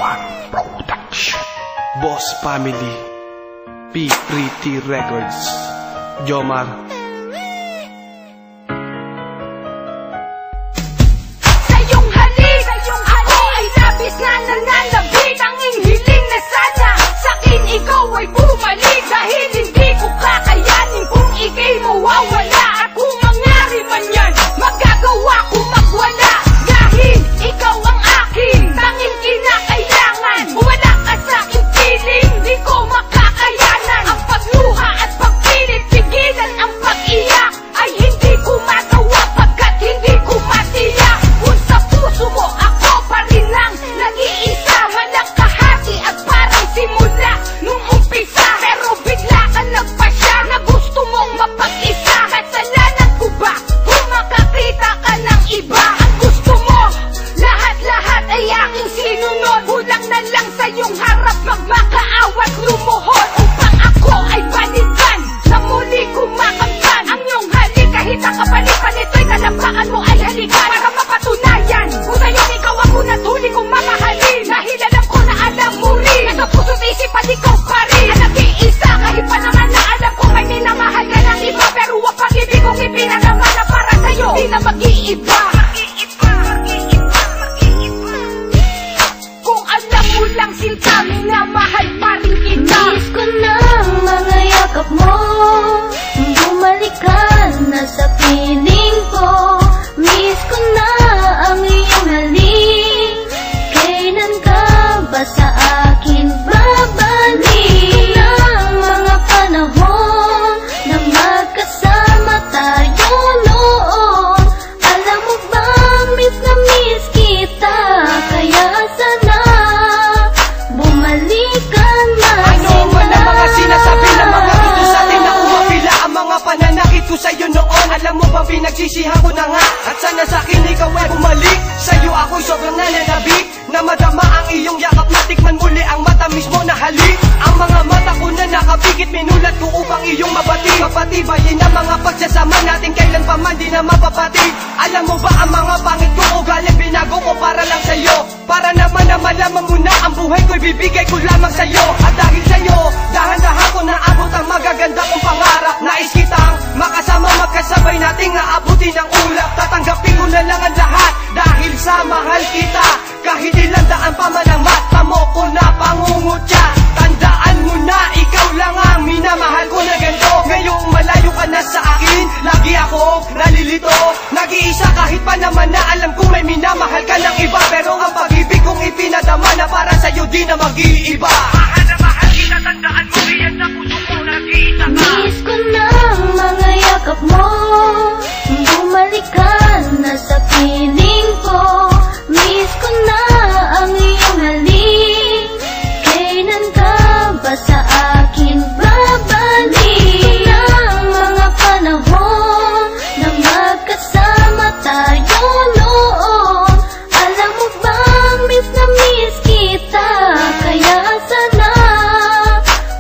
One Production. Boss Family, P. Pretty Records, Jomar. Sa iyong halik, ako ay labis na nananabik. Tanging hiling na sana sa'kin ikaw ay bumalik. Dahil hindi ko kakayanin kung ika'y mawawala. At kung mangyari man yan, magagawa ko magwala. Dahil ikaw ang akin, tanging kinakailangan. Wala ka sa'king piling, di ko makakayanan. Ang pagluha at pagpilit, pigilan ang pag-iyak ay hindi ko magawa pagkat hindi ko matiyak. Kung sa puso mo ako pa rin lang nag-iisa, walang kahati at parang simula nung umpisa. Pero bigla ka nagpasya na gusto mong mapag-isa. Kasalanan ko ba kung makakita ka ng iba? Ang gusto mo, lahat-lahat ay aking sinunod. Kulang na lang sa iyong harap magmakaawat lumuhod upang ako ay balikan na muli kumakamtan. Ang iyong halik kahit ang kapalit-palit ito'y kalampakan mo ay halikan para mapatunayan kung sa'yo'y ikaw ang unat huli kong mamahalin. Dahil alam ko na alam mo rin nasa puso't isip at ikaw pa rin ang nag-iisa. Kahit pa naman na alam ko may minamahal ka ng iba, pero wag pag-ibig kong ipinagama na para sa'yo di na mag-iiba. Kung alam mo lang sinta, minamahal pa rin kita. Miss ko na mga yakap mo, bumalik ka na sa piling ko. Miss ko na ang iyong halik, kailan ka ba sa akin babalik? Na mga panahon na magkasama tayo noon. Alam mo ba, miss na miss kita, kaya sana bumalik ka na. Ano man ang mga sinasabi ng mga gusto sa atin na umapila ang mga pananakit ko sa'yo noon. Alam mo ba pinagsisihan ko na nga, at sana sa'kin ikaw ay bumalik. Sa'yo ako'y sobrang nananabik na madama ang iyong yakap, matikman muli ang matamis mo na halik. Ang mga mata ko na nakapikit, minulat ko upang iyong mabatid. Mapatibayin ang mga pagsasama natin, kailan pa man di na mapapatid. Alam mo ba ang mga pangit ko ugali, binago ko para lang sa'yo. Para naman na malaman mo na ang buhay ko'y bibigay ko lamang sa'yo. At dahil sa'yo, dahan-dahan ko naabot ang magaganda kong pangarap. Nais kitang makasama, magkasabay nating naabutin ang ulap. Tatanggapin ko na lang ang lahat dahil sa mahal kita. Kahit ilang daan pa man ang mata mo ko na pangungutya, tandaan mo na ikaw lang ang minamahal ko na ganito. Ngayong malayo ka na sa akin, lagi ako nalilito. Nag-iisa kahit pa naman na alam ko may minamahal ka ng iba. Pero ang pag-ibig kong ipinadama na para sa'yo di na mag-iiba. Mahal na mahal kita, tandaan mo yan na puso ko nag-iisa ka. Miss ko na mga yakap mo, bumalik ka na sa piling ko. Miss ko na ang iyong halik, kailan ka ba sa akin babalik? Na mga panahon na magkasama tayo noon. Alam mo ba, miss na miss kita, kaya sana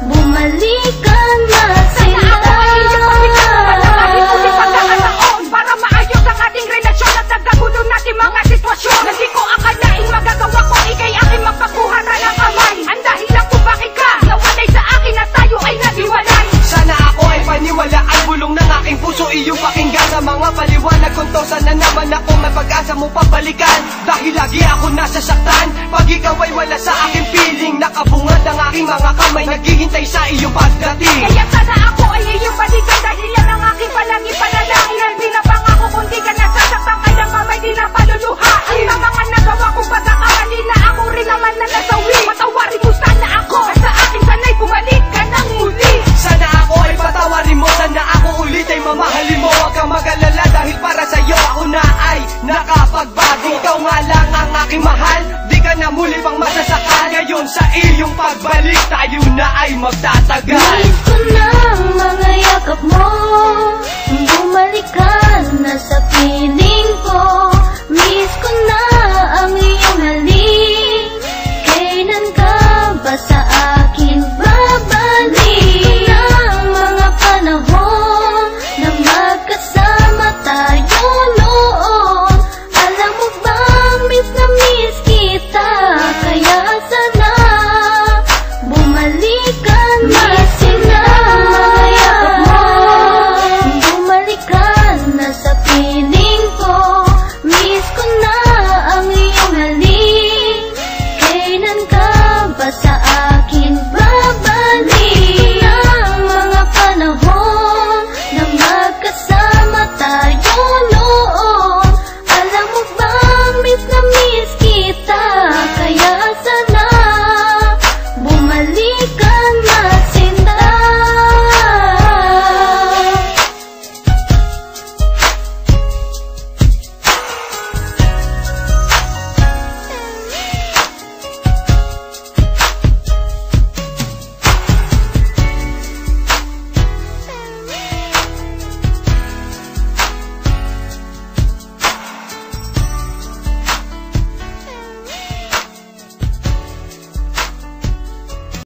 bumalik ka na Sana ako ay iyong pagkakataon kahit muli pagkakataon para maayos ang ating relasyon at nagkagulo natin mga sitwasyon. Hindi ko akalaing magagawa ko ikay aking magpakuhara ng kamay. Ang dahilan kung bakit ka nawalay sa akin at tayo ay nadiwalay. Sana ako ay paniwala ang bulong ng aking puso, iyong pakinggan sa mga paliwanag kong to. Sana naman ako may pag-asa mo pabalikan, dahil lagi ako nasasaktan pag ikaw ay wala sa aking piling. Nakabungad ang aking mga kamay, naghihintay sa iyong pagdating. Kaya sana ako ay iyong balikan dahil yan ang aking palagi panalangin. Ang pinapangako kung di ka nasasaktan kayang kamay di na paluluhain. Ang mga nagawa kong pagkakamali na ako rin naman na nasawi. Patawarin mo sana ako at sa akin sana'y bumalik ka ng muli. Sana ako ay patawarin mo, sana ako ulit ay mamahalin mo. Huwag kang mag-alala dahil para sa'yo ako na ay nakapagbago. Ikaw nga lang ang aking mahal, di ka na muli pang masasakal. Ngayon sa iyong pagbalik, tayo na ay magtatagal. Miss ko na mga yakap mo, bumalik ka na sa piling ko. Miss